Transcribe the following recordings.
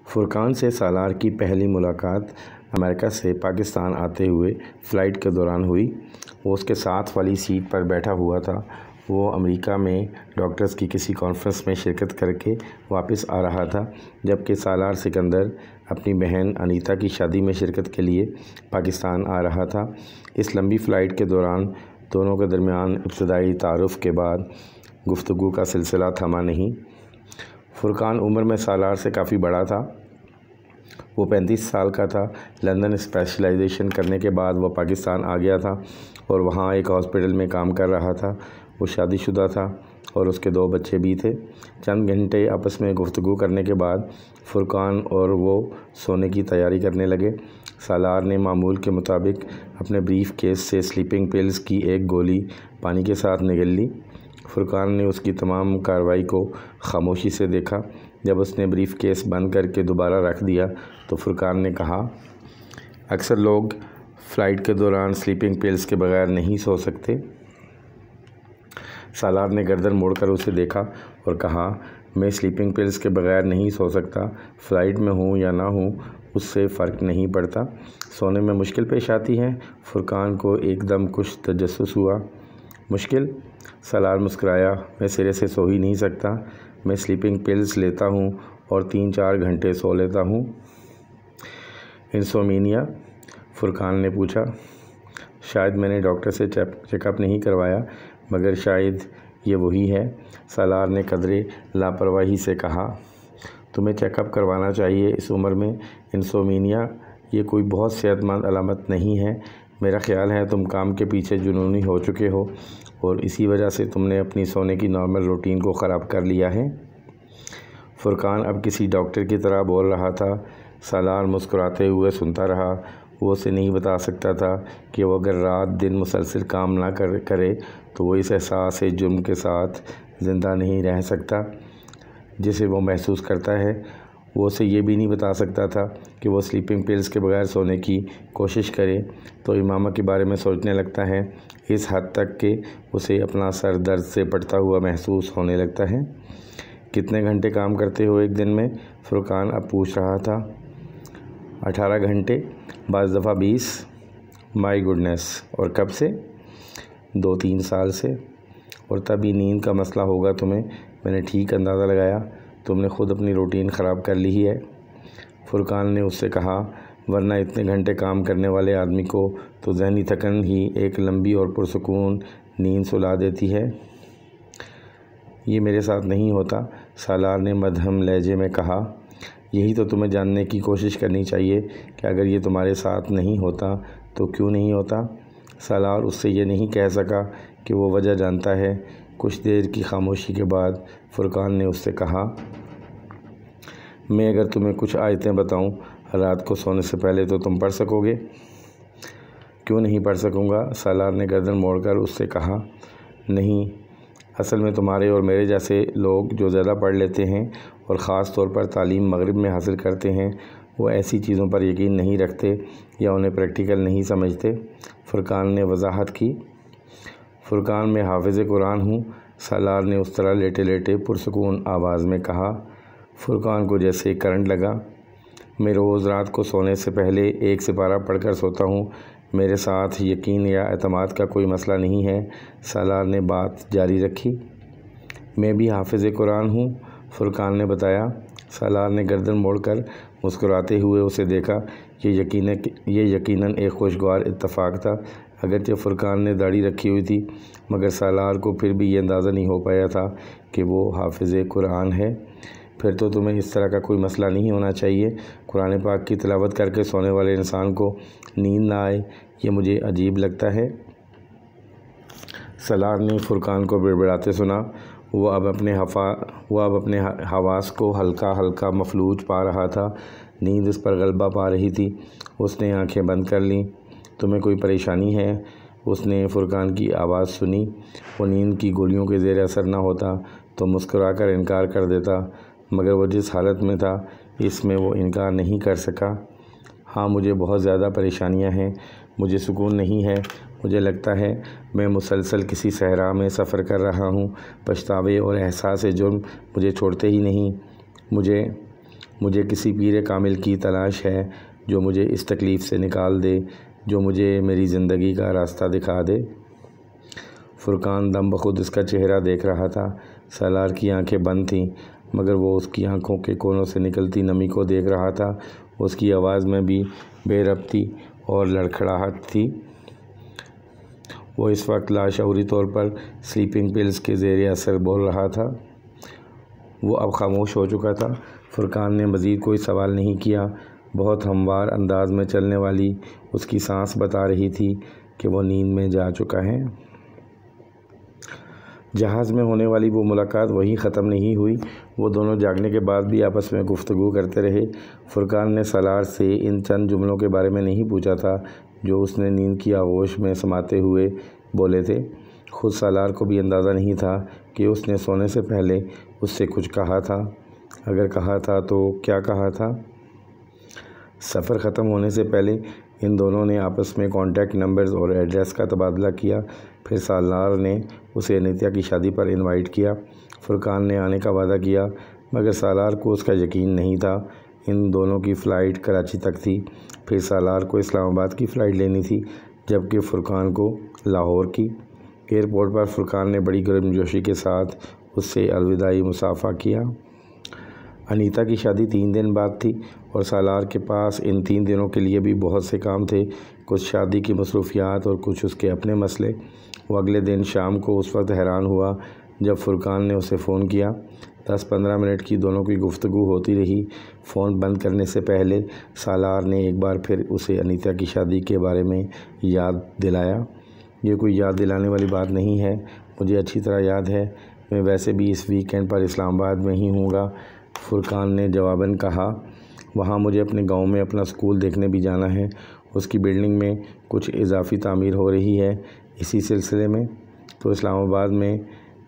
فرقان سے سالار کی پہلی ملاقات امریکہ سے پاکستان آتے ہوئے فلائٹ کے دوران ہوئی۔ وہ اس کے ساتھ والی سیٹ پر بیٹھا ہوا تھا۔ وہ امریکہ میں ڈاکٹرز کی کسی کانفرنس میں شرکت کر کے واپس آ رہا تھا، جبکہ سالار سکندر اپنی بہن انیتا کی شادی میں شرکت کے لیے پاکستان آ رہا تھا۔ اس لمبی فلائٹ کے دوران دونوں کے درمیان ابتدائی تعارف کے بعد گفتگو کا سلسلہ تھما نہیں۔ فرقان عمر میں سالار سے کافی بڑا تھا۔ وہ 35 سال کا تھا۔ لندن اسپیشلائزیشن کرنے کے بعد وہ پاکستان آ گیا تھا اور وہاں ایک ہاسپٹل میں کام کر رہا تھا۔ وہ شادی شدہ تھا اور اس کے 2 بچے بھی تھے۔ چند گھنٹے آپس میں گفتگو کرنے کے بعد فرقان اور وہ سونے کی تیاری کرنے لگے۔ سالار نے معمول کے مطابق اپنے بریف کیس سے سلیپنگ پلز کی ایک گولی پانی کے ساتھ نگل لی۔ فرقان نے اس کی تمام کارروائی کو خاموشی سے دیکھا۔ جب اس نے بریف کیس بند کر کے دوبارہ رکھ دیا تو فرقان نے کہا، اکثر لوگ فلائٹ کے دوران سلیپنگ پلز کے بغیر نہیں سو سکتے۔ سالار نے گردن موڑ کر اسے دیکھا اور کہا، میں سلیپنگ پلز کے بغیر نہیں سو سکتا۔ فلائٹ میں ہوں یا نہ ہوں اس سے فرق نہیں پڑتا۔ سونے میں مشکل پیش آتی ہے۔ فرقان کو ایک دم کچھ تجسس ہوا۔ مشکل؟ سالار مسکرایا، میں سرے سے سو ہی نہیں سکتا۔ میں سلیپنگ پلز لیتا ہوں اور 3-4 گھنٹے سو لیتا ہوں۔ انسومینیا؟ فرقان نے پوچھا۔ شاید میں نے ڈاکٹر سے چیک اپ نہیں کروایا، مگر شاید یہ وہی ہے۔ سالار نے قدرے لاپرواہی سے کہا، تمہیں چیک اپ کروانا چاہیے اس عمر میں۔ انسومینیا یہ کوئی بہت صحت مند علامت نہیں ہے۔ میرا خیال ہے تم کام کے پیچھے جنونی ہو چکے ہو اور اسی وجہ سے تم نے اپنی سونے کی نارمل روٹین کو خراب کر لیا ہے۔ فرقان اب کسی ڈاکٹر کی طرح بول رہا تھا۔ سالار مسکراتے ہوئے سنتا رہا۔ وہ اسے نہیں بتا سکتا تھا کہ وہ اگر رات دن مسلسل کام نہ کرے تو وہ اس احساس جرم کے ساتھ زندہ نہیں رہ سکتا جسے وہ محسوس کرتا ہے۔ وہ اسے یہ بھی نہیں بتا سکتا تھا کہ وہ سلیپنگ پلز کے بغیر سونے کی کوشش کرے تو امامہ کے بارے میں سوچنے لگتا ہے، اس حد تک کہ اسے اپنا سر درد سے پڑتا ہوا محسوس ہونے لگتا ہے۔ کتنے گھنٹے کام کرتے ہو ایک دن میں؟ فرقان اب پوچھ رہا تھا۔ 18 گھنٹے، بعض دفعہ 20۔ مائی گڈنس! اور کب سے؟ 2-3 سال سے۔ اور تبھی نیند کا مسئلہ ہوگا تمہیں۔ میں نے ٹھیک اندازہ لگایا، تم نے خود اپنی روٹین خراب کر لی ہے۔ فرقان نے اس سے کہا، ورنہ اتنے گھنٹے کام کرنے والے آدمی کو تو ذہنی تھکن ہی ایک لمبی اور پرسکون نیند سلا دیتی ہے۔ یہ میرے ساتھ نہیں ہوتا، سالار نے مدھم لہجے میں کہا۔ یہی تو تمہیں جاننے کی کوشش کرنی چاہیے کہ اگر یہ تمہارے ساتھ نہیں ہوتا تو کیوں نہیں ہوتا؟ سالار اس سے یہ نہیں کہہ سکا کہ وہ وجہ جانتا ہے۔ کچھ دیر کی خاموشی کے بعد فرقان نے اس سے کہا، میں اگر تمہیں کچھ آیتیں بتاؤں رات کو سونے سے پہلے تو تم پڑھ سکو گے؟ کیوں نہیں پڑھ سکوں گا؟ سالار نے گردن موڑ کر اس سے کہا، نہیں، اصل میں تمہارے اور میرے جیسے لوگ جو زیادہ پڑھ لیتے ہیں اور خاص طور پر تعلیم مغرب میں حاصل کرتے ہیں، وہ ایسی چیزوں پر یقین نہیں رکھتے یا انہیں پریکٹیکل نہیں سمجھتے۔ فرقان نے وضاحت کی۔ فرقان میں حافظ قرآن ہوں، سالار نے اس طرح لیٹے لیٹے پرسکون آواز میں کہا۔ فرقان کو جیسے کرنٹ لگا۔ میں روز رات کو سونے سے پہلے 1 سپارہ پڑھ کر سوتا ہوں۔ میرے ساتھ یقین یا اعتماد کا کوئی مسئلہ نہیں ہے، سالار نے بات جاری رکھی۔ میں بھی حافظ قرآن ہوں، فرقان نے بتایا۔ سالار نے گردن موڑ کر مسکراتے ہوئے اسے دیکھا۔ یہ یقیناً ایک خوشگوار اتفاق تھا۔ اگرچہ فرقان نے داڑھی رکھی ہوئی تھی، مگر سالار کو پھر بھی یہ اندازہ نہیں ہو پایا تھا کہ وہ حافظ قرآن ہے۔ پھر تو تمہیں اس طرح کا کوئی مسئلہ نہیں ہونا چاہیے۔ قرآن پاک کی تلاوت کر کے سونے والے انسان کو نیند نہ آئے، یہ مجھے عجیب لگتا ہے۔ سالار نے فرقان کو بڑبڑاتے سنا۔ وہ اب اپنے حواس کو ہلکا ہلکا مفلوج پا رہا تھا۔ نیند اس پر غلبہ پا رہی تھی۔ اس نے آنکھیں بند کر لیں۔ تمہیں کوئی پریشانی ہے؟ اس نے فرقان کی آواز سنی۔ وہ نیند کی گولیوں کے زیر اثر نہ ہوتا تو مسکرا کر انکار کر دیتا، مگر وہ جس حالت میں تھا اس میں وہ انکار نہیں کر سکا۔ ہاں، مجھے بہت زیادہ پریشانیاں ہیں۔ مجھے سکون نہیں ہے۔ مجھے لگتا ہے میں مسلسل کسی صحرا میں سفر کر رہا ہوں۔ پچھتاوے اور احساس جرم مجھے چھوڑتے ہی نہیں۔ مجھے کسی پیر کامل کی تلاش ہے جو مجھے اس تکلیف سے نکال دے، جو مجھے میری زندگی کا راستہ دکھا دے۔ فرقان دم بخود اس کا چہرہ دیکھ رہا تھا۔ سالار کی آنکھیں بند تھیں، مگر وہ اس کی آنکھوں کے کونوں سے نکلتی نمی کو دیکھ رہا تھا۔ اس کی آواز میں بھی بے ربطی اور لڑکھڑاہٹ تھی۔ وہ اس وقت لاشعوری طور پر سلیپنگ پلز کے زیر اثر بول رہا تھا۔ وہ اب خاموش ہو چکا تھا۔ فرقان نے مزید کوئی سوال نہیں کیا۔ بہت ہموار انداز میں چلنے والی اس کی سانس بتا رہی تھی کہ وہ نیند میں جا چکا ہے۔ جہاز میں ہونے والی وہ ملاقات وہیں ختم نہیں ہوئی۔ وہ دونوں جاگنے کے بعد بھی آپس میں گفتگو کرتے رہے۔ فرقان نے سالار سے ان چند جملوں کے بارے میں نہیں پوچھا تھا جو اس نے نیند کی آغوش میں سماتے ہوئے بولے تھے۔ خود سالار کو بھی اندازہ نہیں تھا کہ اس نے سونے سے پہلے اس سے کچھ کہا تھا۔ اگر کہا تھا تو کیا کہا تھا؟ سفر ختم ہونے سے پہلے ان دونوں نے آپس میں کانٹیکٹ نمبرز اور ایڈریس کا تبادلہ کیا۔ پھر سالار نے اسے انیتا کی شادی پر انوائٹ کیا۔ فرقان نے آنے کا وعدہ کیا، مگر سالار کو اس کا یقین نہیں تھا۔ ان دونوں کی فلائٹ کراچی تک تھی۔ پھر سالار کو اسلام آباد کی فلائٹ لینی تھی، جبکہ فرقان کو لاہور کی۔ ایئرپورٹ پر فرقان نے بڑی گرمجوشی کے ساتھ اس سے الوداعی مصافحہ کیا۔ انیتا کی شادی 3 دن بعد تھی اور سالار کے پاس ان 3 دنوں کے لیے بھی بہت سے کام تھے، کچھ شادی کی مصروفیات اور کچھ اس کے اپنے مسئلے۔ وہ اگلے دن شام کو اس وقت حیران ہوا جب فرقان نے اسے فون کیا۔ 10-15 منٹ کی دونوں کی گفتگو ہوتی رہی۔ فون بند کرنے سے پہلے سالار نے ایک بار پھر اسے انیتا کی شادی کے بارے میں یاد دلایا۔ یہ کوئی یاد دلانے والی بات نہیں ہے، مجھے اچھی طرح یاد ہے، میں ویسے بھی اس ویکینڈ پر اسلام آباد میں ہی ہوں گا، فرقان نے جواباً کہا۔ وہاں مجھے اپنے گاؤں میں اپنا اسکول دیکھنے بھی جانا ہے، اس کی بلڈنگ میں کچھ اضافی تعمیر ہو رہی ہے۔ اسی سلسلے میں تو اسلام آباد میں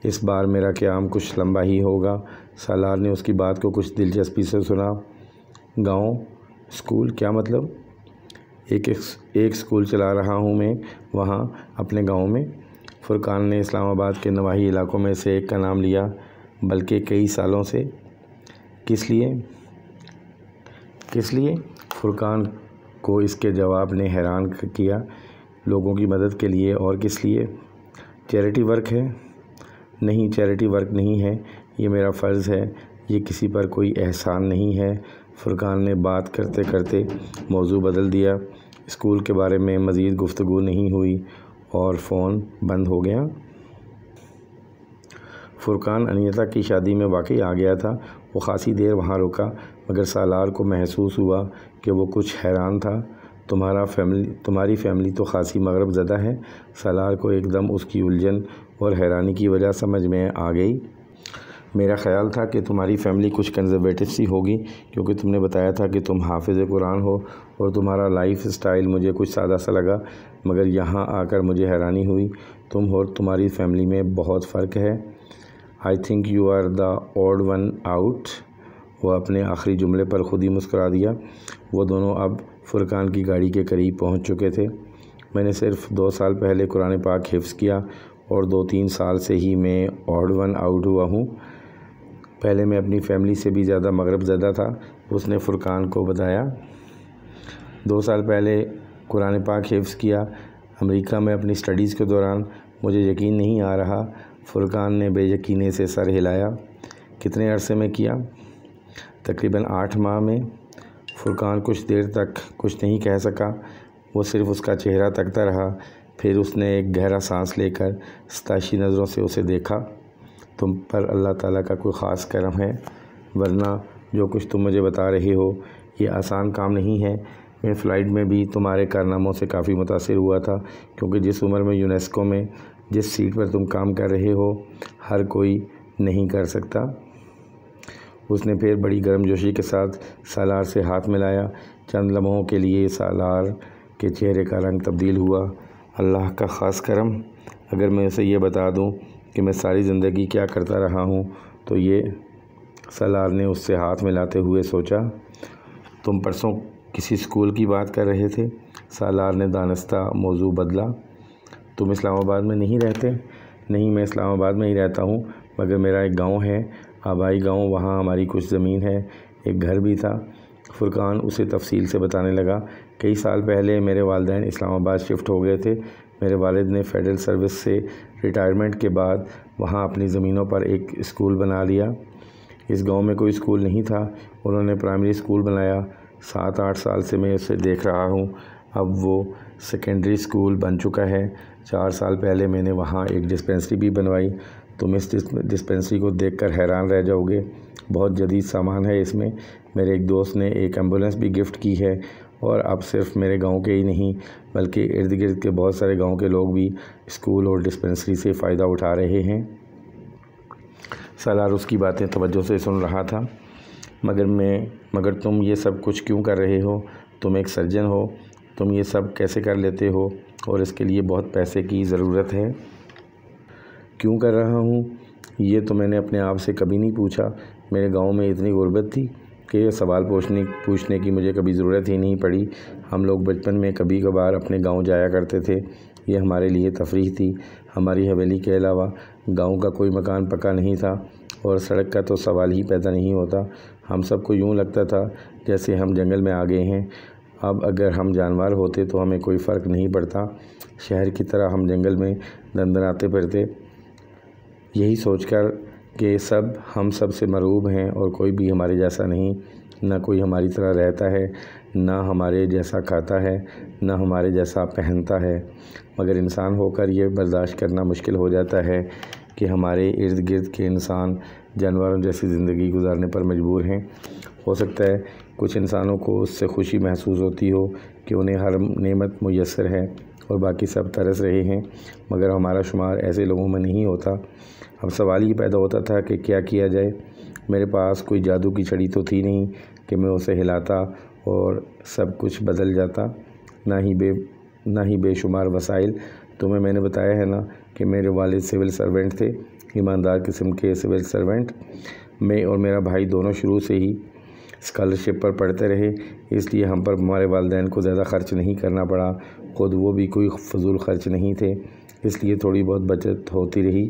اس بار میرا قیام کچھ لمبا ہی ہوگا۔ سالار نے اس کی بات کو کچھ دلچسپی سے سنا۔ گاؤں، اسکول، کیا مطلب؟ ایک اسکول چلا رہا ہوں میں وہاں اپنے گاؤں میں۔ فرقان نے اسلام آباد کے نواحی علاقوں میں سے ایک کا نام لیا، بلکہ کئی سالوں سے۔ کس لیے؟ فرقان کو اس کے جواب نے حیران کیا۔ لوگوں کی مدد کے لیے، اور کس لیے؟ چیریٹی ورک ہے؟ نہیں، چیریٹی ورک نہیں ہے، یہ میرا فرض ہے، یہ کسی پر کوئی احسان نہیں ہے۔ فرقان نے بات کرتے کرتے موضوع بدل دیا۔ اسکول کے بارے میں مزید گفتگو نہیں ہوئی اور فون بند ہو گیا۔ فرقان انیتا کی شادی میں واقعی آ گیا تھا۔ وہ خاصی دیر وہاں رکا، مگر سالار کو محسوس ہوا کہ وہ کچھ حیران تھا۔ تمہاری فیملی تو خاصی مغرب زدہ ہے۔ سالار کو ایک دم اس کی الجھن اور حیرانی کی وجہ سمجھ میں آ گئی۔ میرا خیال تھا کہ تمہاری فیملی کچھ کنزرویٹو سی ہوگی، کیونکہ تم نے بتایا تھا کہ تم حافظ قرآن ہو، اور تمہارا لائف اسٹائل مجھے کچھ سادہ سا لگا، مگر یہاں آ کر مجھے حیرانی ہوئی، تم اور تمہاری فیملی میں بہت فرق ہے۔ I think you are the odd one out. وہ اپنے آخری جملے پر خود ہی مسکرا دیا۔ وہ دونوں اب فرقان کی گاڑی کے قریب پہنچ چکے تھے۔ میں نے صرف 2 سال پہلے قرآن پاک حفظ کیا اور 2-3 سال سے ہی میں اوڈ ون آؤٹ ہوا ہوں۔ پہلے میں اپنی فیملی سے بھی زیادہ مغرب زدہ تھا، اس نے فرقان کو بتایا۔ 2 سال پہلے قرآن پاک حفظ کیا امریکہ میں اپنی سٹڈیز کے دوران، مجھے یقین نہیں آ رہا۔ فرقان نے بے یقینی سے سر ہلایا۔ کتنے عرصے میں کیا؟ تقریباً 8 ماہ میں۔ فرقان کچھ دیر تک کچھ نہیں کہہ سکا، وہ صرف اس کا چہرہ تکتا رہا۔ پھر اس نے ایک گہرا سانس لے کر ستائشی نظروں سے اسے دیکھا۔ تم پر اللہ تعالیٰ کا کوئی خاص کرم ہے، ورنہ جو کچھ تم مجھے بتا رہے ہو یہ آسان کام نہیں ہے۔ میں فلائٹ میں بھی تمہارے کارناموں سے کافی متاثر ہوا تھا، کیونکہ جس عمر میں یونیسکو میں جس سیٹ پر تم کام کر رہے ہو ہر کوئی نہیں کر سکتا۔ اس نے پھر بڑی گرمجوشی کے ساتھ سالار سے ہاتھ ملایا۔ چند لمحوں کے لیے سالار کے چہرے کا رنگ تبدیل ہوا۔ اللہ کا خاص کرم، اگر میں اسے یہ بتا دوں کہ میں ساری زندگی کیا کرتا رہا ہوں تو یہ۔ سالار نے اس سے ہاتھ ملاتے ہوئے سوچا۔ تم پرسوں کسی اسکول کی بات کر رہے تھے؟ سالار نے دانستہ موضوع بدلا۔ تم اسلام آباد میں نہیں رہتے؟ نہیں، میں اسلام آباد میں ہی رہتا ہوں، مگر میرا ایک گاؤں ہے، آبائی گاؤں، وہاں ہماری کچھ زمین ہے۔ ایک گھر بھی تھا۔ فرقان اسے تفصیل سے بتانے لگا۔ کئی سال پہلے میرے والدین اسلام آباد شفٹ ہو گئے تھے۔ میرے والد نے فیڈرل سروس سے ریٹائرمنٹ کے بعد وہاں اپنی زمینوں پر ایک اسکول بنا لیا۔ اس گاؤں میں کوئی اسکول نہیں تھا، انہوں نے پرائمری اسکول بنایا۔ 7-8 سال سے میں اسے دیکھ رہا ہوں، اب وہ سیکنڈری اسکول بن چکا ہے۔ 4 سال پہلے میں نے وہاں ایک ڈسپینسری بھی بنوائی۔ تم اس ڈسپینسری کو دیکھ کر حیران رہ جاؤ گے، بہت جدید سامان ہے اس میں۔ میرے ایک دوست نے ایک ایمبولینس بھی گفٹ کی ہے، اور اب صرف میرے گاؤں کے ہی نہیں بلکہ ارد گرد کے بہت سارے گاؤں کے لوگ بھی اسکول اور ڈسپینسری سے فائدہ اٹھا رہے ہیں۔ سالار اس کی باتیں توجہ سے سن رہا تھا۔ مگر تم یہ سب کچھ کیوں کر رہے ہو؟ تم ایک سرجن ہو، تم یہ سب کیسے کر لیتے ہو؟ اور اس کے لیے بہت پیسے کی ضرورت ہے۔ کیوں کر رہا ہوں یہ تو میں نے اپنے آپ سے کبھی نہیں پوچھا۔ میرے گاؤں میں اتنی غربت تھی کہ یہ سوال پوچھنے کی مجھے کبھی ضرورت ہی نہیں پڑی۔ ہم لوگ بچپن میں کبھی کبھار اپنے گاؤں جایا کرتے تھے، یہ ہمارے لیے تفریح تھی۔ ہماری حویلی کے علاوہ گاؤں کا کوئی مکان پکا نہیں تھا، اور سڑک کا تو سوال ہی پیدا نہیں ہوتا۔ ہم سب کو یوں لگتا تھا جیسے ہم جنگل میں آ گئے ہیں۔ اب اگر ہم جانور ہوتے تو ہمیں کوئی فرق نہیں پڑتا، شہر کی طرح ہم جنگل میں دندناتے پھرتے، یہی سوچ کر کہ ہم سب سے مرعوب ہیں اور کوئی بھی ہمارے جیسا نہیں، نہ کوئی ہماری طرح رہتا ہے، نہ ہمارے جیسا کھاتا ہے، نہ ہمارے جیسا پہنتا ہے۔ مگر انسان ہو کر یہ برداشت کرنا مشکل ہو جاتا ہے کہ ہمارے ارد گرد کے انسان جانوروں جیسی زندگی گزارنے پر مجبور ہیں۔ ہو سکتا ہے کچھ انسانوں کو اس سے خوشی محسوس ہوتی ہو کہ انہیں ہر نعمت میسر ہے اور باقی سب ترس رہے ہیں، مگر ہمارا شمار ایسے لوگوں میں نہیں ہوتا۔ اب سوال یہ پیدا ہوتا تھا کہ کیا کیا جائے۔ میرے پاس کوئی جادو کی چھڑی تو تھی نہیں کہ میں اسے ہلاتا اور سب کچھ بدل جاتا، نہ ہی بے شمار وسائل۔ تمہیں میں نے بتایا ہے نا کہ میرے والد سول سرونٹ تھے، ایماندار قسم کے سول سرونٹ۔ میں اور میرا بھائی دونوں شروع سے ہی اسکالرشپ پر پڑھتے رہے، اس لیے ہم پر ہمارے والدین کو زیادہ خرچ نہیں کرنا پڑا، خود وہ بھی کوئی فضول خرچ نہیں تھے، اس لیے تھوڑی بہت بچت ہوتی رہی۔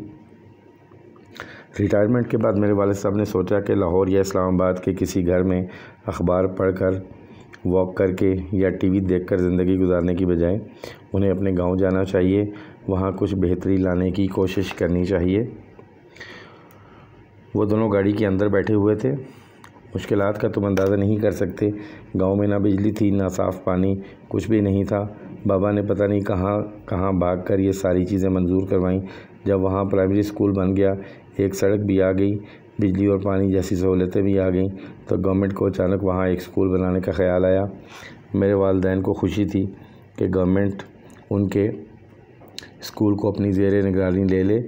ریٹائرمنٹ کے بعد میرے والد صاحب نے سوچا کہ لاہور یا اسلام آباد کے کسی گھر میں اخبار پڑھ کر، واک کر کے یا ٹی وی دیکھ کر زندگی گزارنے کی بجائے انہیں اپنے گاؤں جانا چاہیے، وہاں کچھ بہتری لانے کی کوشش کرنی چاہیے۔ وہ دونوں گاڑی کے اندر بیٹھے ہوئے تھے۔ مشکلات کا تم اندازہ نہیں کر سکتے۔ گاؤں میں نہ بجلی تھی، نہ صاف پانی، کچھ بھی نہیں تھا۔ بابا نے پتہ نہیں کہاں بھاگ کر یہ ساری چیزیں منظور کروائیں۔ جب وہاں پرائمری اسکول بن گیا، ایک سڑک بھی آ گئی، بجلی اور پانی جیسی سہولتیں بھی آ گئیں، تو گورنمنٹ کو اچانک وہاں ایک اسکول بنانے کا خیال آیا۔ میرے والدین کو خوشی تھی کہ گورنمنٹ ان کے اسکول کو اپنی زیر نگرانی لے لے،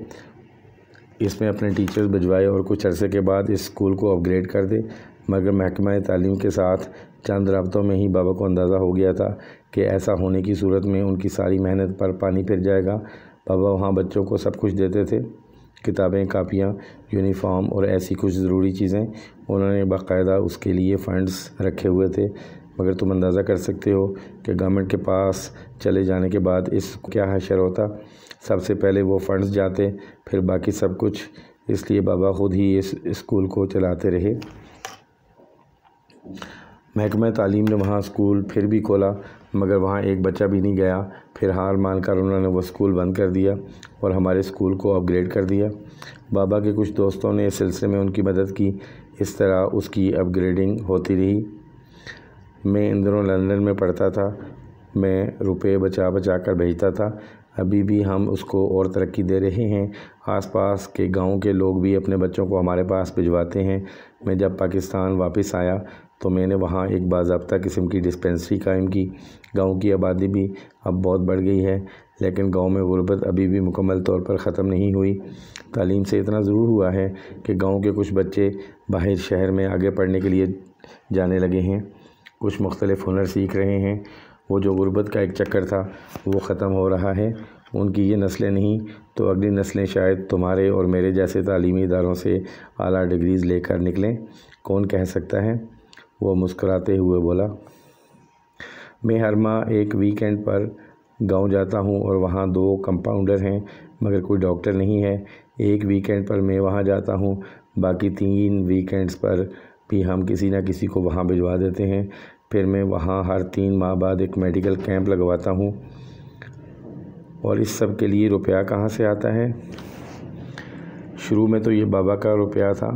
اس میں اپنے ٹیچرز بھجوائے اور کچھ عرصے کے بعد اس اسکول کو اپ گریڈ کر دے۔ مگر محکمہ تعلیم کے ساتھ چند رابطوں میں ہی بابا کو اندازہ ہو گیا تھا کہ ایسا ہونے کی صورت میں ان کی ساری محنت پر پانی پھر جائے گا۔ بابا وہاں بچوں کو سب کچھ دیتے تھے، کتابیں، کاپیاں، یونیفارم اور ایسی کچھ ضروری چیزیں۔ انہوں نے باقاعدہ اس کے لیے فنڈز رکھے ہوئے تھے، مگر تم اندازہ کر سکتے ہو کہ گورنمنٹ کے پاس چلے جانے کے بعد اس کو کیا حشر ہوتا۔ سب سے پہلے وہ فنڈز جاتے، پھر باقی سب کچھ، اس لیے بابا خود ہی اس اسکول کو چلاتے رہے۔ محکمہ تعلیم نے وہاں اسکول پھر بھی کھولا، مگر وہاں ایک بچہ بھی نہیں گیا۔ پھر ہار مان کر انہوں نے وہ اسکول بند کر دیا اور ہمارے اسکول کو اپ گریڈ کر دیا۔ بابا کے کچھ دوستوں نے اس سلسلے میں ان کی مدد کی، اس طرح اس کی اپ گریڈنگ ہوتی رہی۔ میں ان دنوں لندن میں پڑھتا تھا، میں روپے بچا کر بھیجتا تھا۔ ابھی بھی ہم اس کو اور ترقی دے رہے ہیں۔ آس پاس کے گاؤں کے لوگ بھی اپنے بچوں کو ہمارے پاس بھجواتے ہیں۔ میں جب پاکستان واپس آیا تو میں نے وہاں ایک باضابطہ قسم کی ڈسپینسری قائم کی۔ گاؤں کی آبادی بھی اب بہت بڑھ گئی ہے، لیکن گاؤں میں غربت ابھی بھی مکمل طور پر ختم نہیں ہوئی۔ تعلیم سے اتنا ضرور ہوا ہے کہ گاؤں کے کچھ بچے باہر شہر میں آگے پڑھنے کے لیے جانے لگے ہیں، کچھ مختلف ہنر سیکھ رہے ہیں۔ وہ جو غربت کا ایک چکر تھا وہ ختم ہو رہا ہے۔ ان کی یہ نسلیں نہیں تو اگلی نسلیں شاید تمہارے اور میرے جیسے تعلیمی اداروں سے اعلیٰ ڈگریز لے کر نکلیں، کون کہہ سکتا ہے؟ وہ مسکراتے ہوئے بولا۔ میں ہر ماہ ایک ویکینڈ پر گاؤں جاتا ہوں اور وہاں 2 کمپاؤنڈر ہیں، مگر کوئی ڈاکٹر نہیں ہے۔ ایک ویکینڈ پر میں وہاں جاتا ہوں، باقی 3 ویکینڈز پر بھی ہم کسی نہ کسی کو وہاں بھجوا دیتے ہیں، پھر میں وہاں ہر 3 ماہ بعد ایک میڈیکل کیمپ لگواتا ہوں۔ اور اس سب کے لیے روپیہ کہاں سے آتا ہے؟ شروع میں تو یہ بابا کا روپیہ تھا،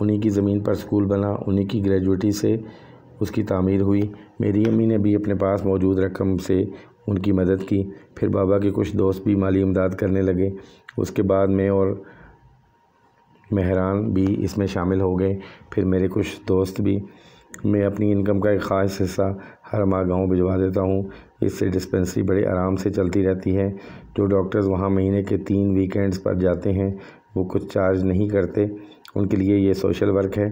انہی کی زمین پر سکول بنا، انہی کی گریجویٹی سے اس کی تعمیر ہوئی۔ میری امی نے بھی اپنے پاس موجود رقم سے ان کی مدد کی، پھر بابا کے کچھ دوست بھی مالی امداد کرنے لگے، اس کے بعد میں اور مہران بھی اس میں شامل ہو گئے، پھر میرے کچھ دوست بھی۔ میں اپنی انکم کا ایک خاص حصہ ہر ماہ گاؤں بھجوا دیتا ہوں، اس سے ڈسپنسری بڑے آرام سے چلتی رہتی ہے۔ جو ڈاکٹرز وہاں مہینے کے 3 ویکینڈز پر جاتے ہیں وہ کچھ چارج نہیں کرتے، ان کے لیے یہ سوشل ورک ہے۔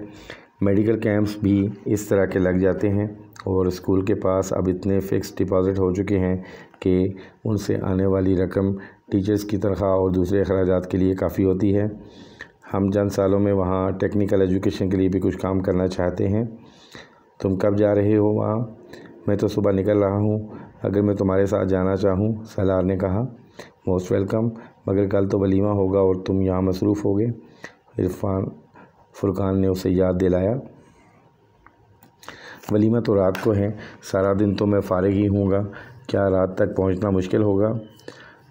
میڈیکل کیمپس بھی اس طرح کے لگ جاتے ہیں، اور اسکول کے پاس اب اتنے فکس ڈپازٹ ہو چکے ہیں کہ ان سے آنے والی رقم ٹیچرز کی تنخواہ اور دوسرے اخراجات کے لیے کافی ہوتی ہے۔ ہم چند سالوں میں وہاں ٹیکنیکل ایجوکیشن کے لیے بھی کچھ کام کرنا چاہتے ہیں۔ تم کب جا رہے ہو وہاں؟ میں تو صبح نکل رہا ہوں، اگر میں تمہارے ساتھ جانا چاہوں، سالار نے کہا۔ موسٹ ویلکم، مگر کل تو ولیمہ ہوگا اور تم یہاں مصروف ہوگے، فرقان نے اسے یاد دلایا۔ ولیمہ تو رات کو ہے، سارا دن تو میں فارغ ہی ہوں گا، کیا رات تک پہنچنا مشکل ہوگا؟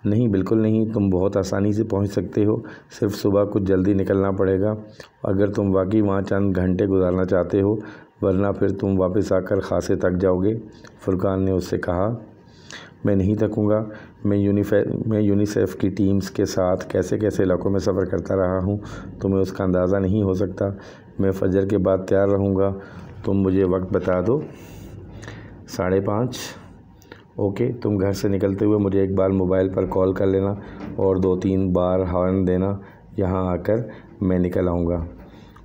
نہیں، بالکل نہیں، تم بہت آسانی سے پہنچ سکتے ہو، صرف صبح کچھ جلدی نکلنا پڑے گا اگر تم واقعی وہاں چند گھنٹے گزارنا چاہتے ہو، ورنہ پھر تم واپس آ کر خاصے تک جاؤ گے، فرقان نے اس سے کہا۔ میں نہیں تھکوں گا، میں یونیسیف کی ٹیمز کے ساتھ کیسے کیسے علاقوں میں سفر کرتا رہا ہوں، تمہیں اس کا اندازہ نہیں ہو سکتا۔ میں فجر کے بعد تیار رہوں گا، تم مجھے وقت بتا دو۔ 5:30۔ اوکے، تم گھر سے نکلتے ہوئے مجھے ایک بار موبائل پر کال کر لینا اور 2-3 بار ہارن دینا، یہاں آ کر میں نکل آؤں گا،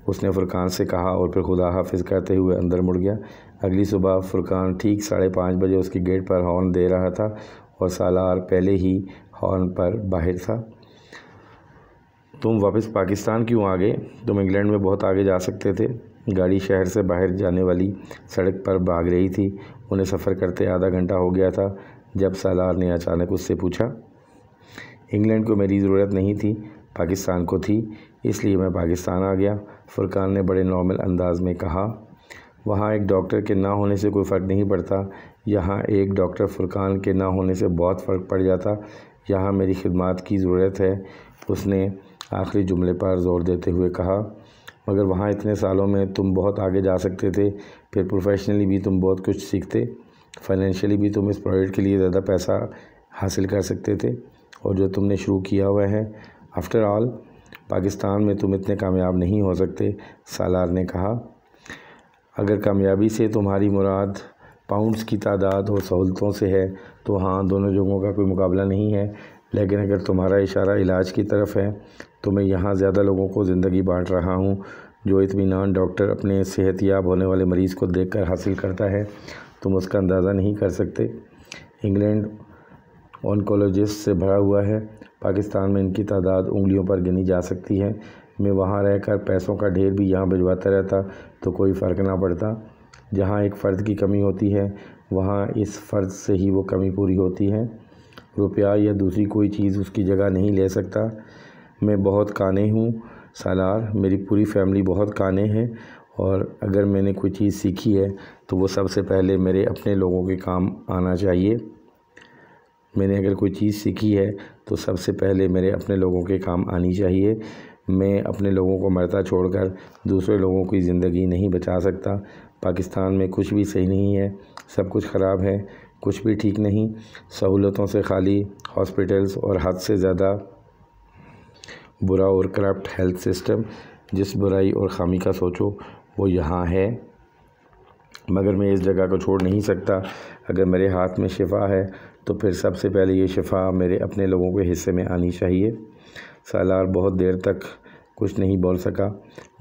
اس نے فرقان سے کہا اور پھر خدا حافظ کہتے ہوئے اندر مڑ گیا۔ اگلی صبح فرقان ٹھیک 5:30 بجے اس کی گیٹ پر ہارن دے رہا تھا اور سالار پہلے ہی ہارن پر باہر تھا۔ تم واپس پاکستان کیوں آ گئے؟ تم انگلینڈ میں بہت آگے جا سکتے تھے۔ گاڑی شہر سے باہر جانے والی سڑک پر بھاگ رہی تھی، انہیں سفر کرتے آدھا گھنٹہ ہو گیا تھا جب سالار نے اچانک اس سے پوچھا۔ انگلینڈ کو میری ضرورت نہیں تھی، پاکستان کو تھی، اس لیے میں پاکستان آ گیا، فرقان نے بڑے نارمل انداز میں کہا۔ وہاں ایک ڈاکٹر کے نہ ہونے سے کوئی فرق نہیں پڑتا، یہاں ایک ڈاکٹر فرقان کے نہ ہونے سے بہت فرق پڑ جاتا، یہاں میری خدمات کی ضرورت ہے، اس نے آخری جملے پر زور دیتے ہوئے کہا۔ مگر وہاں اتنے سالوں میں تم بہت آگے جا سکتے تھے، پھر پروفیشنلی بھی تم بہت کچھ سیکھتے، فائنینشلی بھی تم اس پروجیکٹ کے لیے زیادہ پیسہ حاصل کر سکتے تھے، اور جو تم نے شروع کیا ہوا ہے، آفٹر آل پاکستان میں تم اتنے کامیاب نہیں ہو سکتے، سالار نے کہا۔ اگر کامیابی سے تمہاری مراد پاؤنڈز کی تعداد اور سہولتوں سے ہے تو ہاں، دونوں جگہوں کا کوئی مقابلہ نہیں ہے، لیکن اگر تمہارا اشارہ علاج کی طرف ہے تو میں یہاں زیادہ لوگوں کو زندگی بانٹ رہا ہوں، جو اطمینان ڈاکٹر اپنے صحت یاب ہونے والے مریض کو دیکھ کر حاصل کرتا ہے، تم اس کا اندازہ نہیں کر سکتے۔ انگلینڈ آنکولوجسٹ سے بھرا ہوا ہے، پاکستان میں ان کی تعداد انگلیوں پر گنی جا سکتی ہے، میں وہاں رہ کر پیسوں کا ڈھیر بھی یہاں بھجواتا رہتا تو کوئی فرق نہ پڑتا، جہاں ایک فرد کی کمی ہوتی ہے وہاں اس فرد سے ہی وہ کمی پوری ہوتی ہے، روپیہ یا دوسری کوئی چیز اس کی جگہ نہیں لے سکتا۔ میں بہت کانے ہوں سالار، میری پوری فیملی بہت کانے ہیں، اور اگر میں نے کوئی چیز سیکھی ہے تو وہ سب سے پہلے میرے اپنے لوگوں کے کام آنا چاہیے۔ میں نے اگر کوئی چیز سیکھی ہے تو سب سے پہلے میرے اپنے لوگوں کے کام آنی چاہیے، میں اپنے لوگوں کو مرتا چھوڑ کر دوسرے لوگوں کی زندگی نہیں بچا سکتا۔ پاکستان میں کچھ بھی صحیح نہیں ہے، سب کچھ خراب ہے، کچھ بھی ٹھیک نہیں، سہولتوں سے خالی ہاسپٹلز اور حد سے زیادہ برا اور کرپٹ ہیلتھ سسٹم، جس برائی اور خامی کا سوچو وہ یہاں ہے، مگر میں اس جگہ کو چھوڑ نہیں سکتا۔ اگر میرے ہاتھ میں شفا ہے تو پھر سب سے پہلے یہ شفا میرے اپنے لوگوں کے حصے میں آنی چاہیے۔ سالار بہت دیر تک کچھ نہیں بول سکا،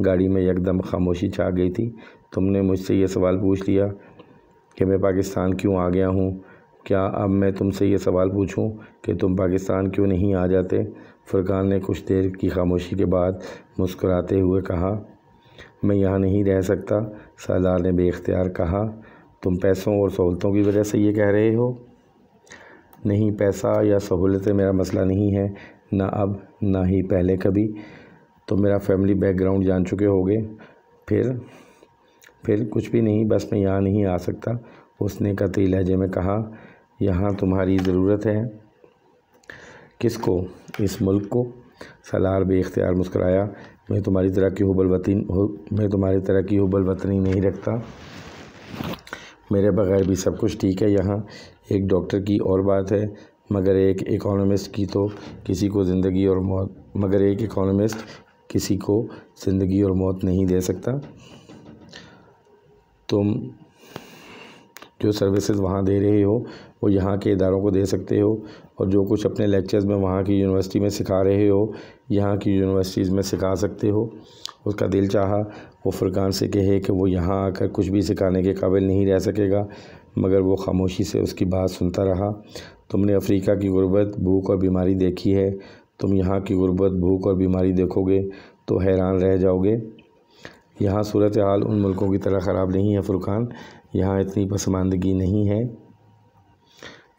گاڑی میں یکدم خاموشی چھا گئی تھی۔ تم نے مجھ سے یہ سوال پوچھ لیا کہ میں پاکستان کیوں آ گیا ہوں، کیا اب میں تم سے یہ سوال پوچھوں کہ تم پاکستان کیوں نہیں آ جاتے؟ فرقان نے کچھ دیر کی خاموشی کے بعد مسکراتے ہوئے کہا۔ میں یہاں نہیں رہ سکتا، سالار نے بے اختیار کہا۔ تم پیسوں اور سہولتوں کی وجہ سے یہ کہہ رہے ہو؟ نہیں، پیسہ یا سہولتیں میرا مسئلہ نہیں ہے، نہ اب نہ ہی پہلے کبھی۔ تم میرا فیملی بیک گراؤنڈ جان چکے ہوگے، پھر پھر کچھ بھی نہیں، بس میں یہاں نہیں آ سکتا، اس نے قطعی لہجے میں کہا۔ یہاں تمہاری ضرورت ہے؟ کس کو؟ اس ملک کو۔ سالار بے اختیار مسکرایا۔ میں تمہاری طرح کی حب الوطنی نہیں رکھتا، میرے بغیر بھی سب کچھ ٹھیک ہے یہاں۔ ایک ڈاکٹر کی اور بات ہے، مگر ایک اکانومسٹ کسی کو زندگی اور موت نہیں دے سکتا۔ تم جو سروسز وہاں دے رہے ہو وہ یہاں کے اداروں کو دے سکتے ہو، اور جو کچھ اپنے لیکچرز میں وہاں کی یونیورسٹی میں سکھا رہے ہو یہاں کی یونیورسٹیز میں سکھا سکتے ہو۔ اس کا دل چاہا وہ فرقان سے کہے کہ وہ یہاں آ کر کچھ بھی سکھانے کے قابل نہیں رہ سکے گا، مگر وہ خاموشی سے اس کی بات سنتا رہا۔ تم نے افریقہ کی غربت، بھوک اور بیماری دیکھی ہے، تم یہاں کی غربت، بھوک اور بیماری دیکھو گے تو حیران رہ جاؤ گے۔ یہاں صورتحال ان ملکوں کی طرح خراب نہیں ہے فرقان، یہاں اتنی پسماندگی نہیں ہے۔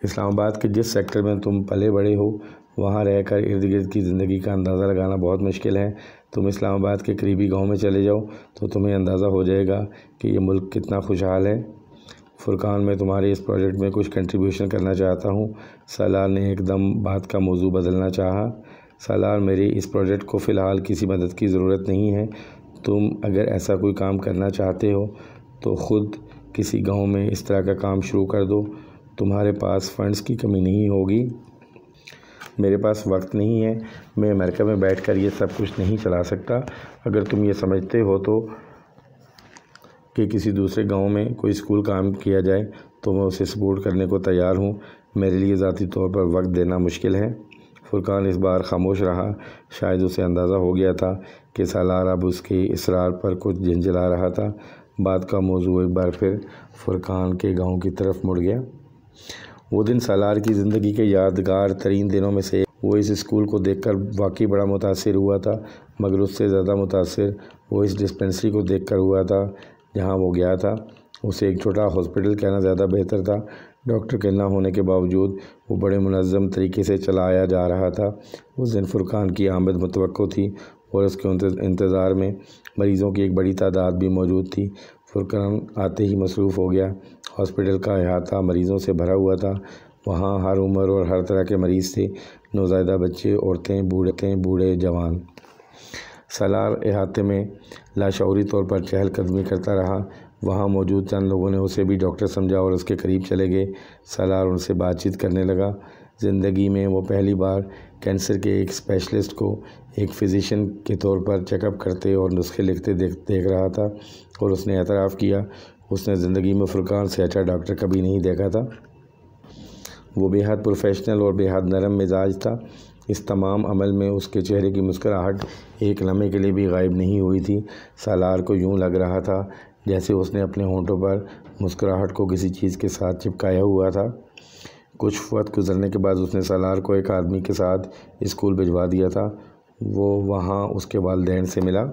اسلام آباد کے جس سیکٹر میں تم پلے بڑے ہو وہاں رہ کر ارد گرد کی زندگی کا اندازہ لگانا بہت مشکل ہے۔ تم اسلام آباد کے قریبی گاؤں میں چلے جاؤ تو تمہیں اندازہ ہو جائے گا کہ یہ ملک کتنا خوشحال ہے۔ فرقان، میں تمہارے اس پروجیکٹ میں کچھ کنٹریبیوشن کرنا چاہتا ہوں۔ سالار نے ایک دم بات کا موضوع بدلنا چاہا۔ سالار، میرے اس پروجیکٹ کو فی الحال کسی مدد کی ضرورت نہیں ہے۔ تم اگر ایسا کوئی کام کرنا چاہتے ہو تو خود کسی گاؤں میں اس طرح کا کام شروع کر دو، تمہارے پاس فنڈز کی کمی نہیں ہوگی۔ میرے پاس وقت نہیں ہے، میں امریکہ میں بیٹھ کر یہ سب کچھ نہیں چلا سکتا۔ اگر تم یہ سمجھتے ہو تو کہ کسی دوسرے گاؤں میں کوئی اسکول قائم کیا جائے تو میں اسے سپورٹ کرنے کو تیار ہوں، میرے لیے ذاتی طور پر وقت دینا مشکل ہے۔ فرقان اس بار خاموش رہا، شاید اسے اندازہ ہو گیا تھا کہ سالار اب اس کے اصرار پر کچھ جھنجھلا رہا تھا۔ بات کا موضوع ایک بار پھر فرقان کے گاؤں کی طرف مڑ گیا۔ وہ دن سالار کی زندگی کے یادگار ترین دنوں میں سے وہ اس اسکول کو دیکھ کر واقعی بڑا متاثر ہوا تھا، مگر اس سے زیادہ متاثر وہ اس ڈسپنسری کو دیکھ کر ہوا تھا جہاں وہ گیا تھا۔ اسے ایک چھوٹا ہاسپٹل کہنا زیادہ بہتر تھا۔ ڈاکٹر کے نہ ہونے کے باوجود وہ بڑے منظم طریقے سے چلایا جا رہا تھا۔ اس دن فرقان کی آمد متوقع تھی اور اس کے انتظار میں مریضوں کی ایک بڑی تعداد بھی موجود تھی۔ فرقان آتے ہی مصروف ہو گیا۔ ہاسپٹل کا احاطہ مریضوں سے بھرا ہوا تھا، وہاں ہر عمر اور ہر طرح کے مریض تھے، نوزائیدہ بچے، عورتیں، بوڑھے، جوان۔ سالار احاطے میں لاشعوری طور پر چہل قدمی کرتا رہا۔ وہاں موجود چند لوگوں نے اسے بھی ڈاکٹر سمجھا اور اس کے قریب چلے گئے۔ سالار ان سے بات چیت کرنے لگا۔ زندگی میں وہ پہلی بار کینسر کے ایک اسپیشلسٹ کو ایک فزیشین کے طور پر چیک اپ کرتے اور نسخے لکھتے دیکھ رہا تھا، اور اس نے اعتراف کیا اس نے زندگی میں فرقان سے اچھا ڈاکٹر کبھی نہیں دیکھا تھا۔ وہ بے حد پروفیشنل اور بے حد نرم مزاج تھا۔ اس تمام عمل میں اس کے چہرے کی مسکراہٹ ایک لمحے کے لیے بھی غائب نہیں ہوئی تھی۔ سالار کو یوں لگ رہا تھا جیسے اس نے اپنے ہونٹوں پر مسکراہٹ کو کسی چیز کے ساتھ چپکایا ہوا تھا۔ کچھ وقت گزرنے کے بعد اس نے سالار کو ایک آدمی کے ساتھ اسکول بھجوا دیا تھا۔ وہ وہاں اس کے والدین سے ملا۔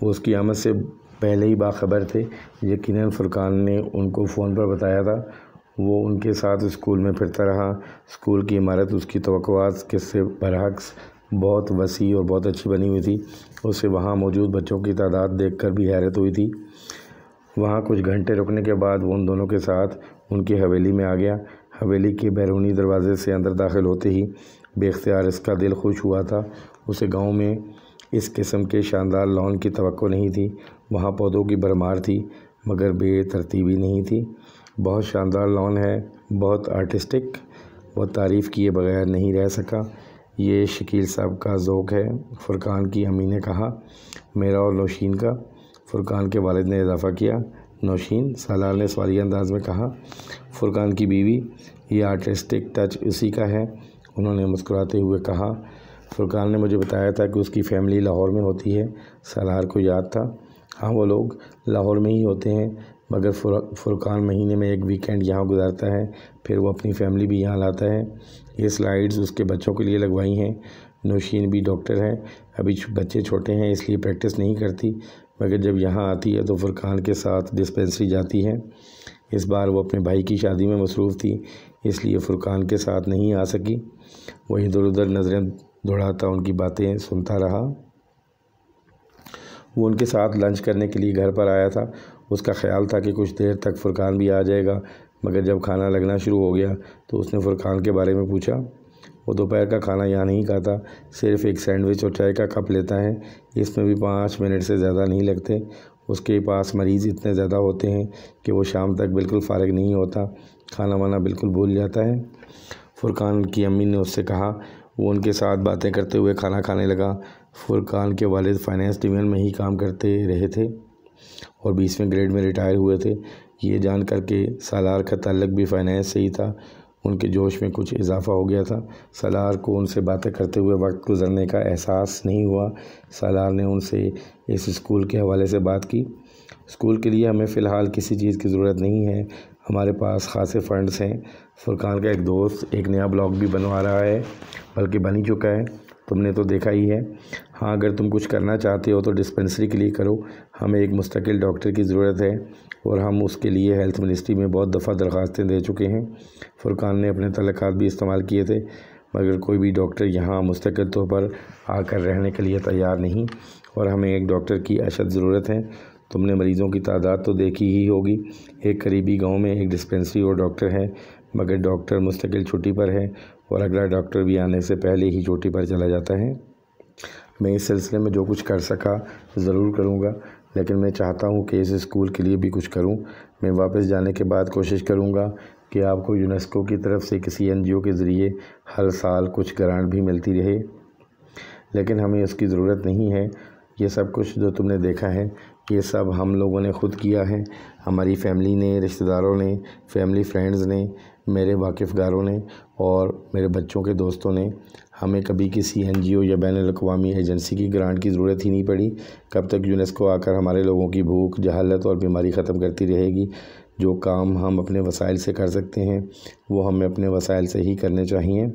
وہ اس کی آمد سے پہلے ہی باخبر تھے، یقیناً فرقان نے ان کو فون پر بتایا تھا۔ وہ ان کے ساتھ اسکول میں پھرتا رہا۔ اسکول کی عمارت اس کی توقعات کے سے برعکس بہت وسیع اور بہت اچھی بنی ہوئی تھی۔ اسے وہاں موجود بچوں کی تعداد دیکھ کر بھی حیرت ہوئی تھی۔ وہاں کچھ گھنٹے رکنے کے بعد وہ ان دونوں کے ساتھ ان کی حویلی میں آ گیا۔ حویلی کے بیرونی دروازے سے اندر داخل ہوتے ہی بے اختیار اس کا دل خوش ہوا تھا۔ اسے گاؤں میں اس قسم کے شاندار لان کی توقع نہیں تھی۔ وہاں پودوں کی بھرمار تھی، مگر بے ترتیبی نہیں تھی۔ بہت شاندار لان ہے، بہت آرٹسٹک۔ وہ تعریف کیے بغیر نہیں رہ سکا۔ یہ شکیل صاحب کا ذوق ہے، فرقان کی امی نے کہا۔ میرا اور نوشین کا، فرقان کے والد نے اضافہ کیا۔ نوشین؟ سالار نے سوالیہ انداز میں کہا۔ فرقان کی بیوی، یہ آرٹسٹک ٹچ اسی کا ہے، انہوں نے مسکراتے ہوئے کہا۔ فرقان نے مجھے بتایا تھا کہ اس کی فیملی لاہور میں ہوتی ہے۔ سالار کو یاد تھا، ہاں وہ لوگ لاہور میں ہی ہوتے ہیں، مگر فرقان مہینے میں ایک ویکینڈ یہاں گزارتا ہے، پھر وہ اپنی فیملی بھی یہاں لاتا ہے۔ یہ سلائیڈز اس کے بچوں کے لیے لگوائی ہیں۔ نوشین بھی ڈاکٹر ہے، ابھی بچے چھوٹے ہیں اس لیے پریکٹس نہیں کرتی، مگر جب یہاں آتی ہے تو فرقان کے ساتھ ڈسپنسری جاتی ہے۔ اس بار وہ اپنے بھائی کی شادی میں مصروف تھی، اس لیے فرقان کے ساتھ نہیں آ سکی۔ وہ ادھر ادھر نظریں دوڑاتا ان کی باتیں سنتا رہا۔ وہ ان کے ساتھ لنچ کرنے کے لیے گھر پر آیا تھا۔ اس کا خیال تھا کہ کچھ دیر تک فرقان بھی آ جائے گا، مگر جب کھانا لگنا شروع ہو گیا تو اس نے فرقان کے بارے میں پوچھا۔ وہ دوپہر کا کھانا یہاں نہیں کھاتا، صرف ایک سینڈوچ اور چائے کا کپ لیتا ہے، اس میں بھی 5 منٹ سے زیادہ نہیں لگتے۔ اس کے پاس مریض اتنے زیادہ ہوتے ہیں کہ وہ شام تک بالکل فارغ نہیں ہوتا، کھانا وانا بالکل بھول جاتا ہے۔ فرقان کی امی نے اس سے کہا۔ وہ ان کے ساتھ باتیں کرتے ہوئے کھانا کھانے لگا۔ فرقان کے والد فائنانس ڈویژن میں ہی کام کرتے رہے تھے اور 20ویں گریڈ میں ریٹائر ہوئے تھے۔ یہ جان کر کہ سالار کا تعلق بھی فائنانس سے ہی تھا، ان کے جوش میں کچھ اضافہ ہو گیا تھا۔ سالار کو ان سے باتیں کرتے ہوئے وقت گزرنے کا احساس نہیں ہوا۔ سالار نے ان سے اس اسکول کے حوالے سے بات کی۔ اسکول کے لیے ہمیں فی الحال کسی چیز کی ضرورت نہیں ہے، ہمارے پاس خاصے فنڈز ہیں۔ فرقان کا ایک دوست ایک نیا بلاک بھی بنوا رہا ہے، بلکہ بن ہی چکا ہے، تم نے تو دیکھا ہی ہے۔ ہاں، اگر تم کچھ کرنا چاہتے ہو تو ڈسپنسری کے لیے کرو، ہمیں ایک مستقل ڈاکٹر کی ضرورت ہے اور ہم اس کے لیے ہیلتھ منسٹری میں بہت دفعہ درخواستیں دے چکے ہیں۔ فرقان نے اپنے تعلقات بھی استعمال کیے تھے، مگر کوئی بھی ڈاکٹر یہاں مستقل طور پر آ کر رہنے کے لیے تیار نہیں، اور ہمیں ایک ڈاکٹر کی اشد ضرورت ہے۔ تم نے مریضوں کی تعداد تو دیکھی ہی ہوگی، ایک قریبی گاؤں میں ایک ڈسپنسری اور ڈاکٹر ہے، مگر ڈاکٹر مستقل چھٹی پر ہے اور اگلا ڈاکٹر بھی آنے سے پہلے ہی چھٹی پر چلا جاتا ہے۔ میں اس سلسلے میں جو کچھ کر سکا ضرور کروں گا، لیکن میں چاہتا ہوں کہ اس اسکول کے لیے بھی کچھ کروں۔ میں واپس جانے کے بعد کوشش کروں گا کہ آپ کو یونیسکو کی طرف سے کسی NGO کے ذریعے ہر سال کچھ گرانٹ بھی ملتی رہے، لیکن ہمیں اس کی ضرورت نہیں ہے۔ یہ سب کچھ جو تم نے دیکھا ہے، یہ سب ہم لوگوں نے خود کیا ہے، ہماری فیملی نے، رشتہ داروں نے، فیملی فرینڈز نے، میرے واقفگاروں نے اور میرے بچوں کے دوستوں نے۔ ہمیں کبھی کسی NGO یا بین الاقوامی ایجنسی کی گرانٹ کی ضرورت ہی نہیں پڑی۔ کب تک یونیسکو آ کر ہمارے لوگوں کی بھوک، جہالت اور بیماری ختم کرتی رہے گی؟ جو کام ہم اپنے وسائل سے کر سکتے ہیں وہ ہمیں اپنے وسائل سے ہی کرنے چاہیے۔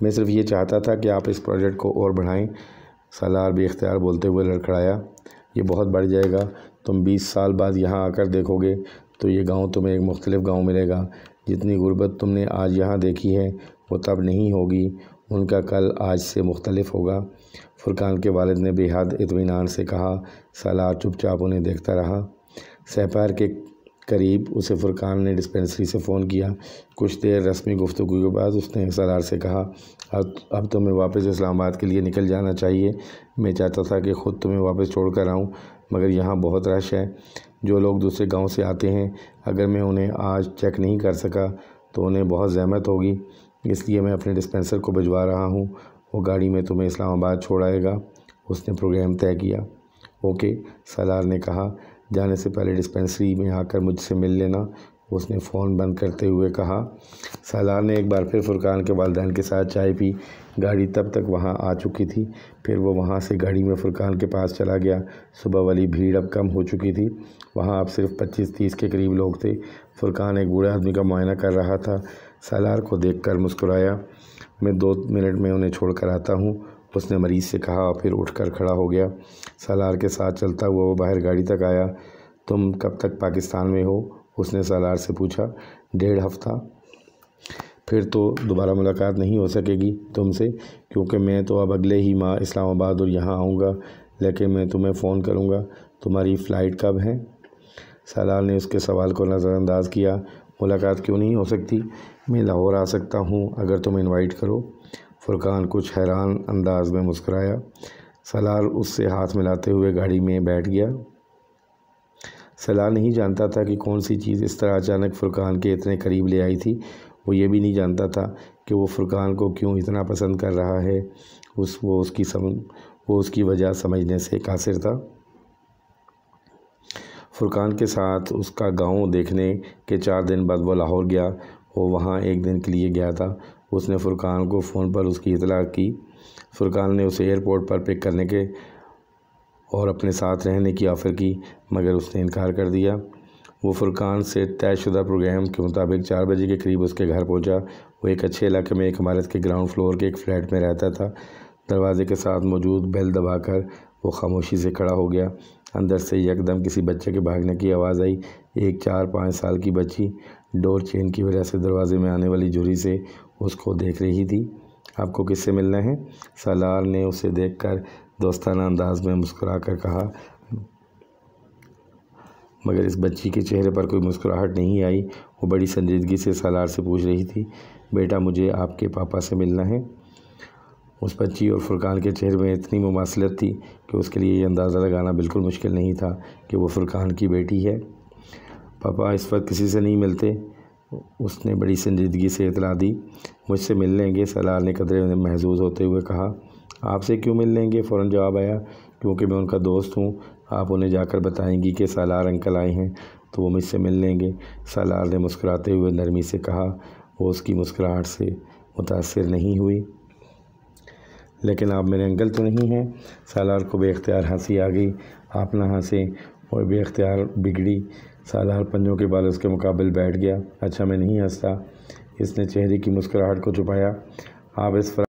میں صرف یہ چاہتا تھا کہ آپ اس پروجیکٹ کو اور بڑھائیں۔ سالار بے اختیار بولتے ہوئے لڑکھڑایا۔ یہ بہت بڑھ جائے گا، تم 20 سال بعد یہاں آ کر دیکھو گے تو یہ گاؤں تمہیں ایک مختلف گاؤں ملے گا۔ جتنی غربت تم نے آج یہاں دیکھی ہے وہ تب نہیں ہوگی، ان کا کل آج سے مختلف ہوگا۔ فرقان کے والد نے بے حد اطمینان سے کہا۔ سالار چپ چاپ انہیں دیکھتا رہا۔ سپہر کے قریب اسے فرقان نے ڈسپنسری سے فون کیا۔ کچھ دیر رسمی گفتگو کے بعد اس نے سالار سے کہا، اب تمہیں واپس اسلام آباد کے لیے نکل جانا چاہیے۔ میں چاہتا تھا کہ خود تمہیں واپس چھوڑ کر آؤں، مگر یہاں بہت رش ہے۔ جو لوگ دوسرے گاؤں سے آتے ہیں، اگر میں انہیں آج چیک نہیں کر سکا تو انہیں بہت زحمت ہوگی، اس لیے میں اپنے ڈسپنسر کو بھجوا رہا ہوں، وہ گاڑی میں تمہیں اسلام آباد چھوڑ آئے گا۔ اس نے پروگرام طے کیا۔ اوکے، سالار نے کہا، جانے سے پہلے ڈسپنسری میں آ کر مجھ سے مل لینا، اس نے فون بند کرتے ہوئے کہا۔ سالار نے ایک بار پھر فرقان کے والدین کے ساتھ چائے پی۔ گاڑی تب تک وہاں آ چکی تھی، پھر وہ وہاں سے گاڑی میں فرقان کے پاس چلا گیا۔ صبح والی بھیڑ اب کم ہو چکی تھی، وہاں اب صرف 25-30 کے قریب لوگ تھے۔ فرقان ایک بوڑھے آدمی کا معائنہ کر رہا تھا۔ سالار کو دیکھ کر مسکرایا۔ میں 2 منٹ میں انہیں چھوڑ کر آتا ہوں، اس نے مریض سے کہا اور پھر اٹھ کر کھڑا ہو گیا۔ سالار کے ساتھ چلتا ہوا وہ باہر گاڑی تک آیا۔ تم کب تک پاکستان میں ہو؟ اس نے سالار سے پوچھا۔ 1.5 ہفتہ۔ پھر تو دوبارہ ملاقات نہیں ہو سکے گی تم سے، کیونکہ میں تو اب اگلے ہی ماہ اسلام آباد اور یہاں آؤں گا، لیکن میں تمہیں فون کروں گا۔ تمہاری فلائٹ کب ہے؟ سالار نے اس کے سوال کو نظر انداز کیا۔ ملاقات کیوں نہیں ہو سکتی؟ میں لاہور آ سکتا ہوں اگر تم انوائٹ کرو۔ فرقان کچھ حیران انداز میں مسکرایا۔ سالار اس سے ہاتھ ملاتے ہوئے گاڑی میں بیٹھ گیا۔ سالار نہیں جانتا تھا کہ کون سی چیز اس طرح اچانک فرقان کے اتنے قریب لے آئی تھی۔ وہ یہ بھی نہیں جانتا تھا کہ وہ فرقان کو کیوں اتنا پسند کر رہا ہے۔ وہ اس کی وجہ سمجھنے سے قاصر تھا۔ فرقان کے ساتھ اس کا گاؤں دیکھنے کے 4 دن بعد وہ لاہور گیا۔ وہ وہاں 1 دن کے لیے گیا تھا۔ اس نے فرقان کو فون پر اس کی اطلاع کی۔ فرقان نے اسے ایئرپورٹ پر پک کرنے کے اور اپنے ساتھ رہنے کی آفر کی، مگر اس نے انکار کر دیا۔ وہ فرقان سے طے شدہ پروگرام کے مطابق 4 بجے کے قریب اس کے گھر پہنچا۔ وہ ایک اچھے علاقے میں ایک عمارت کے گراؤنڈ فلور کے ایک فلیٹ میں رہتا تھا۔ دروازے کے ساتھ موجود بیل دبا کر وہ خاموشی سے کھڑا ہو گیا۔ اندر سے یکدم کسی بچے کے بھاگنے کی آواز آئی۔ ایک 4-5 سال کی بچی ڈور چین کی وجہ سے دروازے میں آنے والی جھری سے اس کو دیکھ رہی تھی۔ آپ کو کس سے ملنا ہے؟ سالار نے اسے دیکھ کر دوستانہ انداز میں مسکرا کر کہا، مگر اس بچی کے چہرے پر کوئی مسکراہٹ نہیں آئی۔ وہ بڑی سنجیدگی سے سالار سے پوچھ رہی تھی، بیٹا مجھے آپ کے پاپا سے ملنا ہے۔ اس بچی اور فرقان کے چہرے میں اتنی مماثلت تھی کہ اس کے لیے یہ اندازہ لگانا بالکل مشکل نہیں تھا کہ وہ فرقان کی بیٹی ہے۔ پاپا اس وقت کسی سے نہیں ملتے، اس نے بڑی سنجیدگی سے اطلاع دی۔ مجھ سے مل لیں گے؟ سالار نے قدرے محظوظ ہوتے ہوئے کہا۔ آپ سے کیوں مل لیں گے؟ فوراً جواب آیا، کیونکہ میں ان کا دوست ہوں۔ آپ انہیں جا کر بتائیں گی کہ سالار انکل آئے ہیں تو وہ مجھ سے مل لیں گے۔ سالار نے مسکراتے ہوئے نرمی سے کہا۔ وہ اس کی مسکراہٹ سے متاثر نہیں ہوئی۔ لیکن آپ میرے انکل تو نہیں ہیں؟ سالار کو بے اختیار ہنسی آ گئی۔ آپ نہ ہنسیں، اور بے اختیار بگڑی۔ سالار پنجوں کے بال اس کے مقابل بیٹھ گیا۔ اچھا میں نہیں ہنستا۔ اس نے چہرے کی مسکراہٹ کو چھپایا۔ آپ اس